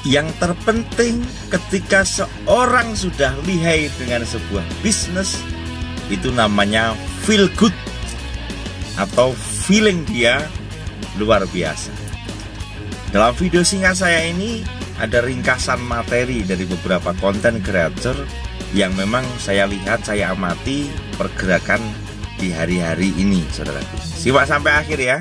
Yang terpenting ketika seorang sudah lihai dengan sebuah bisnis, itu namanya feel good atau feeling dia luar biasa. Dalam video singkat saya ini ada ringkasan materi dari beberapa konten creator yang memang saya lihat, saya amati pergerakan di hari-hari ini, saudaraku. Simak sampai akhir ya.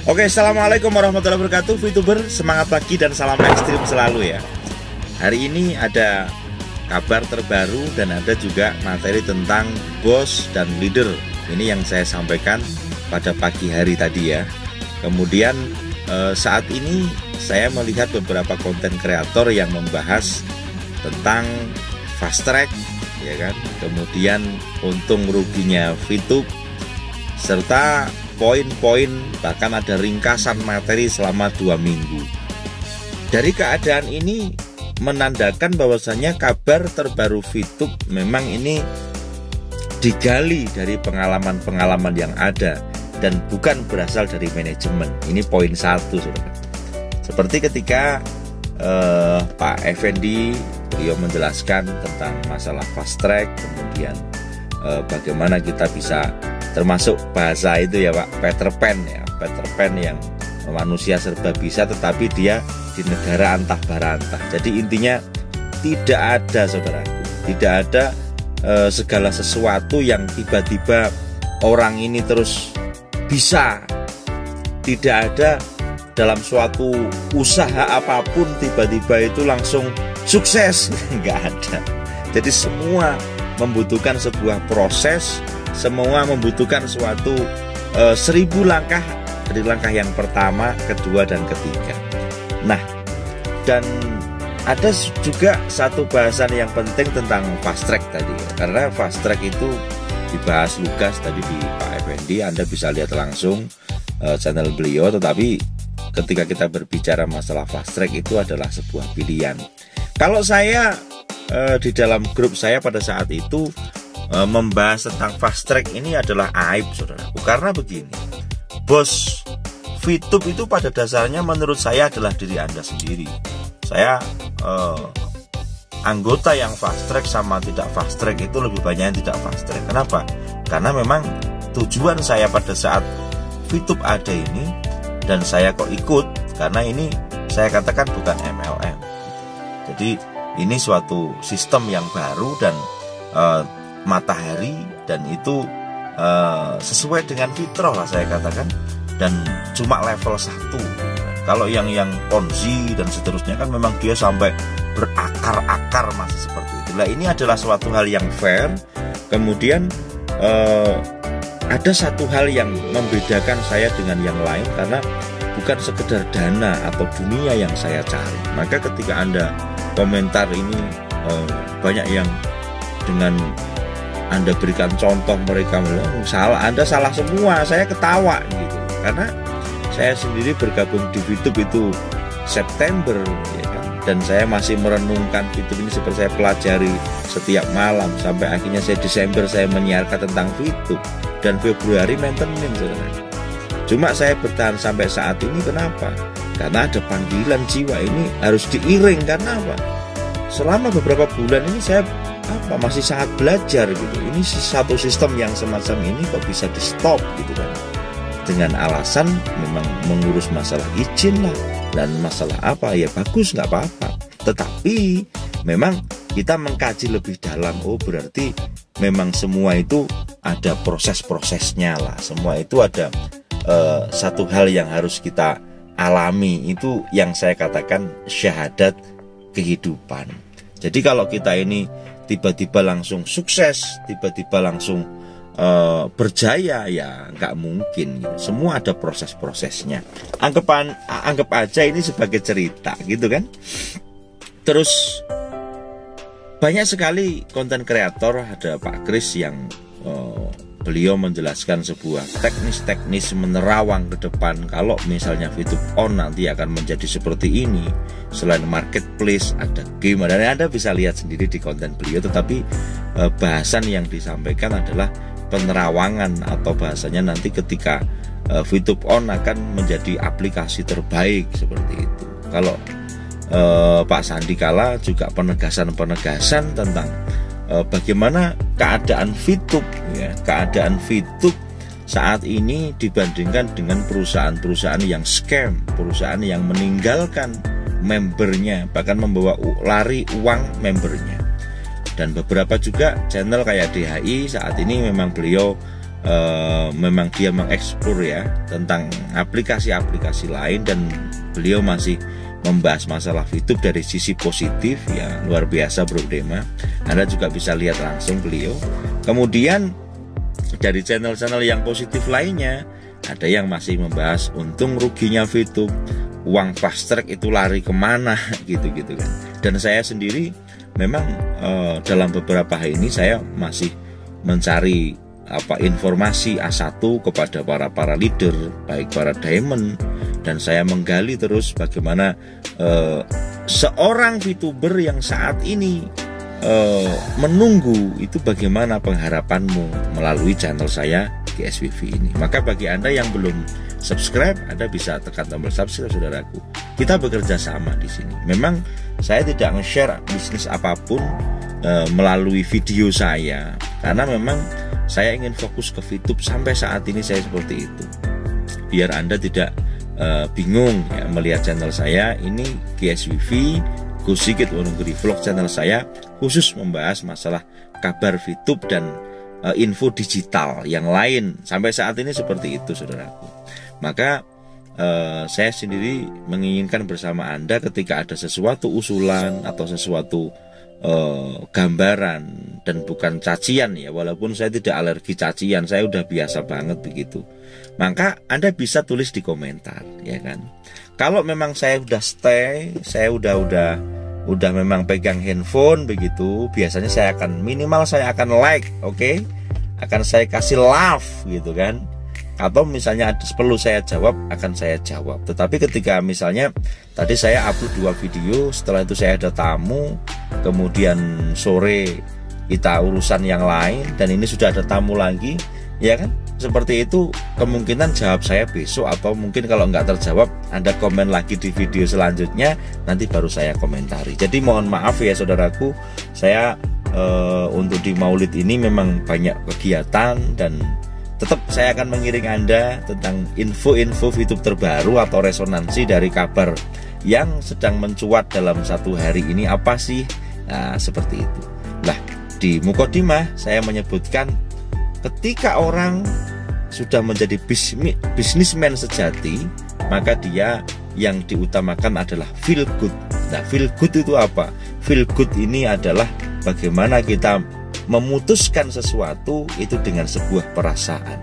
Oke, assalamualaikum warahmatullahi wabarakatuh, VTuber, semangat pagi dan salam ekstrim selalu ya. Hari ini ada kabar terbaru dan ada juga materi tentang bos dan leader. Ini yang saya sampaikan pada pagi hari tadi ya. Kemudian saat ini saya melihat beberapa konten kreator yang membahas tentang fast track, ya kan. Kemudian untung ruginya VTube, serta poin-poin, bahkan ada ringkasan materi selama 2 minggu. Dari keadaan ini menandakan bahwasanya kabar terbaru VTube memang ini digali dari pengalaman-pengalaman yang ada dan bukan berasal dari manajemen. Ini poin 1, saudara. Seperti ketika Pak Effendi, beliau menjelaskan tentang masalah fast track, kemudian bagaimana kita bisa, termasuk bahasa itu ya Pak, Peter Pan ya, Peter Pan yang manusia serba bisa tetapi dia di negara antah barantah. Jadi intinya tidak ada, saudaraku, tidak ada segala sesuatu yang tiba-tiba orang ini terus bisa. Tidak ada dalam suatu usaha apapun tiba-tiba itu langsung sukses, nggak ada. Jadi semua membutuhkan sebuah proses, semua membutuhkan suatu 1000 langkah, dari langkah yang pertama, kedua, dan ketiga. Nah, dan ada juga satu bahasan yang penting tentang fast track tadi, karena fast track itu dibahas Lukas tadi di Pak Effendi. Anda bisa lihat langsung channel beliau. Tetapi ketika kita berbicara masalah fast track, itu adalah sebuah pilihan. Kalau saya di dalam grup saya pada saat itu membahas tentang fast track ini adalah aib, saudaraku. Karena begini, bos VTube itu pada dasarnya menurut saya adalah diri Anda sendiri. Saya anggota yang fast track sama tidak fast track itu lebih banyak yang tidak fast track. Kenapa? Karena memang tujuan saya pada saat VTube ada ini, dan saya kok ikut, karena ini saya katakan bukan MLM. Jadi ini suatu sistem yang baru dan matahari, dan itu sesuai dengan fitrah lah saya katakan, dan cuma level 1. Kalau yang ponzi dan seterusnya kan memang dia sampai berakar-akar masih seperti itu. Nah, ini adalah suatu hal yang fair. Kemudian ada satu hal yang membedakan saya dengan yang lain, karena bukan sekedar dana atau dunia yang saya cari. Maka ketika Anda komentar ini banyak yang dengan Anda berikan contoh, mereka bilang salah, Anda salah semua, saya ketawa gitu. Karena saya sendiri bergabung di VTube itu September ya kan? Dan saya masih merenungkan VTube ini seperti saya pelajari setiap malam, sampai akhirnya saya Desember saya menyiarkan tentang VTube, dan Februari maintenance, saudara. Cuma saya bertahan sampai saat ini. Kenapa? Karena ada panggilan jiwa ini harus diiring. Karena apa? Selama beberapa bulan ini saya masih sangat belajar gitu. Ini satu sistem yang semacam ini kok bisa di stop gitu kan, dengan alasan memang mengurus masalah izin lah, dan masalah apa ya bagus, nggak apa-apa. Tetapi memang kita mengkaji lebih dalam. Oh, berarti memang semua itu ada proses-prosesnya lah. Semua itu ada satu hal yang harus kita alami. Itu yang saya katakan syahadat kehidupan. Jadi kalau kita ini tiba-tiba langsung sukses, tiba-tiba langsung berjaya, ya nggak mungkin gitu. Semua ada proses-prosesnya. Anggap aja ini sebagai cerita gitu kan. Terus banyak sekali konten kreator, ada Pak Kris yang beliau menjelaskan sebuah teknis-teknis menerawang ke depan. Kalau misalnya VTube on nanti akan menjadi seperti ini. Selain marketplace ada game, dan Anda bisa lihat sendiri di konten beliau. Tetapi bahasan yang disampaikan adalah penerawangan atau bahasanya nanti ketika VTube On akan menjadi aplikasi terbaik seperti itu. Kalau Pak Sandi kala juga penegasan tentang bagaimana keadaan VTube, ya, keadaan VTube saat ini dibandingkan dengan perusahaan-perusahaan yang scam, perusahaan yang meninggalkan membernya, bahkan membawa lari uang membernya. Dan beberapa juga channel kayak DHI saat ini memang beliau memang dia mengeksplor ya tentang aplikasi-aplikasi lain, dan beliau masih membahas masalah VTube dari sisi positif, ya luar biasa Bro Dema. Anda juga bisa lihat langsung beliau. Kemudian dari channel-channel yang positif lainnya, ada yang masih membahas untung ruginya VTube, uang fast track itu lari kemana, gitu-gitu kan. Dan saya sendiri memang dalam beberapa hari ini saya masih mencari informasi A1 kepada para leader, baik para diamond, dan saya menggali terus bagaimana seorang VTuber yang saat ini menunggu itu, bagaimana pengharapanmu melalui channel saya GSWV ini. Maka bagi Anda yang belum subscribe, Anda bisa tekan tombol subscribe, saudaraku. Kita bekerja sama di sini. Memang saya tidak nge-share bisnis apapun melalui video saya, karena memang saya ingin fokus ke VTube. Sampai saat ini saya seperti itu, biar Anda tidak bingung ya, melihat channel saya ini GSWV, Gus Sigit Wonogiri Vlog. Channel saya khusus membahas masalah kabar VTube dan info digital yang lain. Sampai saat ini seperti itu, saudaraku. Maka saya sendiri menginginkan bersama Anda ketika ada sesuatu usulan atau sesuatu gambaran, dan bukan cacian ya, walaupun saya tidak alergi cacian, saya udah biasa banget begitu. Maka Anda bisa tulis di komentar, ya kan. Kalau memang saya udah stay, saya udah memang pegang handphone begitu, biasanya saya akan minimal saya akan like, oke? Akan saya kasih love gitu kan. Atau misalnya perlu saya jawab, akan saya jawab. Tetapi ketika misalnya tadi saya upload 2 video, setelah itu saya ada tamu, kemudian sore kita urusan yang lain, dan ini sudah ada tamu lagi, ya kan? Seperti itu, kemungkinan jawab saya besok, atau mungkin kalau nggak terjawab Anda komen lagi di video selanjutnya, nanti baru saya komentari. Jadi mohon maaf ya saudaraku, saya untuk di Maulid ini memang banyak kegiatan, dan tetap saya akan mengiring Anda tentang info-info VTube terbaru atau resonansi dari kabar yang sedang mencuat dalam satu hari ini apa sih. Nah, seperti itu. Nah, di Mukodimah saya menyebutkan ketika orang sudah menjadi bisnismen sejati, maka dia yang diutamakan adalah feel good. Nah, feel good itu apa? Feel good ini adalah bagaimana kita memutuskan sesuatu itu dengan sebuah perasaan.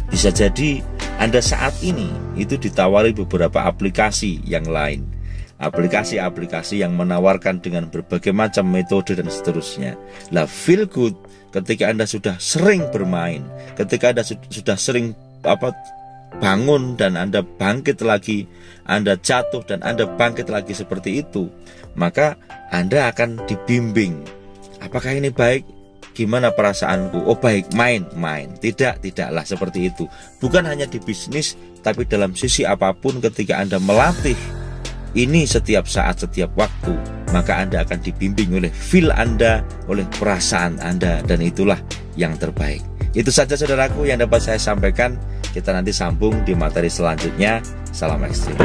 Bisa jadi Anda saat ini itu ditawari beberapa aplikasi yang lain, aplikasi-aplikasi yang menawarkan dengan berbagai macam metode dan seterusnya. Lah, feel good ketika Anda sudah sering bermain, ketika Anda sudah sering bangun dan Anda bangkit lagi, Anda jatuh dan Anda bangkit lagi seperti itu, maka Anda akan dibimbing. Apakah ini baik? Gimana perasaanku? Oh baik, main. Tidaklah seperti itu. Bukan hanya di bisnis, tapi dalam sisi apapun ketika Anda melatih ini setiap saat, setiap waktu, maka Anda akan dibimbing oleh feel Anda, oleh perasaan Anda, dan itulah yang terbaik. Itu saja saudaraku yang dapat saya sampaikan. Kita nanti sambung di materi selanjutnya. Salam ekstrim.